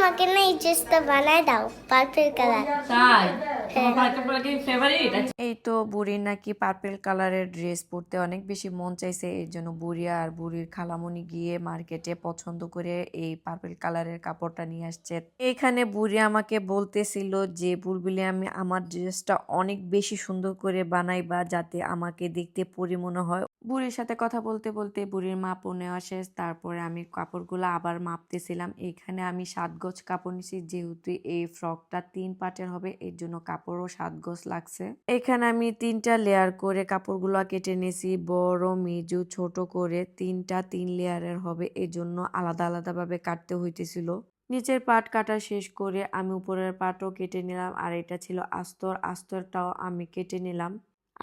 আমাকে না এই ড্রেসটা বানায় দাও পার্পল কালার। তাই হ্যাঁ। তোমার পার্পল কালার কি ফেভারিট? এই তো বুড়ির নাকি পার্পল কালারের ড্রেস পরতে অনেক বেশি মন চাইছে, এর জন্য বুড়ি আর বুড়ির খালামণি গিয়ে মার্কেটে পছন্দ করে এই পার্পল কালারের কাপড়টা নিয়ে আসছে। এখানে বুড়ি আমাকে বলতেছিল যে বুলবুলি আমি আমার ড্রেসটা অনেক বেশি সুন্দর করে বানাইবা যাতে আমাকে দেখতে পরি মনে হয়। বুড়ির সাথে কথা বলতে বলতে বুড়ির মাপও নেওয়া শেষ, তারপরে আমি কাপড়গুলো আবার মাপতেছিলাম। এখানে আমি 7 গজ কাপড় নিছি, যেহেতু এই ফ্রকটা 3 পার্টের হবে এর জন্য কাপড়ও 7 গজ লাগছে। এখানে আমি 3টা লেয়ার করে কাপড়গুলো কেটে নিয়েছি, বড় মেজু ছোট করে 3টা 3 লেয়ারের হবে, এর জন্য আলাদা আলাদা ভাবে কাটতে হইতেছিল। নিচের পার্ট কাটা শেষ করে আমি উপরের পার্টও কেটে নিলাম, আর এটা ছিল আস্তর, আস্তরটাও আমি কেটে নিলাম।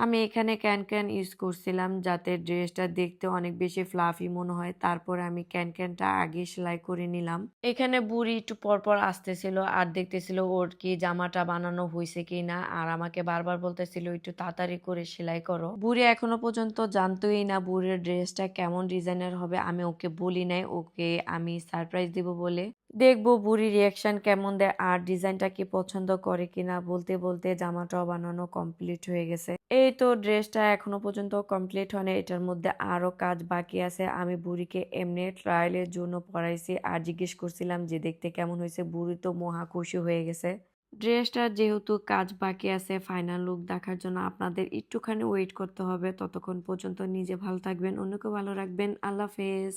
আমি এখানে ক্যান ক্যান ইউজ করছিলাম যাতে ড্রেসটা দেখতে অনেক বেশি ফ্লাফি মনে হয়, তারপরে আমি ক্যান ক্যানটা আগে সেলাই করে নিলাম। এখানে বুড়ি একটু পরপর আসতেছিল আর দেখতেছিল ওর কি জামাটা বানানো হয়েছে কি না, আর আমাকে বারবার বলতেছিল একটু তাড়াতাড়ি করে সেলাই করো। বুড়ি এখনো পর্যন্ত জানতোই না বুড়ির ড্রেসটা কেমন ডিজাইনের হবে, আমি ওকে বলি নাই, ওকে আমি সারপ্রাইজ দিব বলে। দেখবো বুড়ির রিয়াকশন কেমন দেয় আর ডিজাইনটা কি পছন্দ করে কিনা। বলতে বলতে জামাটাও বানানো কমপ্লিট হয়ে গেছে। এই তো ড্রেসটা এখনো পর্যন্ত কমপ্লিট হয়নি, এটার মধ্যে আরো কাজ বাকি আছে। আমি বুড়িকে এমনি ট্রায়ালের জন্য পরাইছি আর জিজ্ঞেস করছিলাম যে দেখতে কেমন হয়েছে। বুড়ি তো মহা খুশি হয়ে গেছে। ড্রেসটার যেহেতু কাজ বাকি আছে, ফাইনাল লুক দেখার জন্য আপনাদের একটুখানি ওয়েট করতে হবে। ততক্ষণ পর্যন্ত নিজে ভালো থাকবেন, অন্যকে ভালো রাখবেন। আল্লাহ হাফেজ।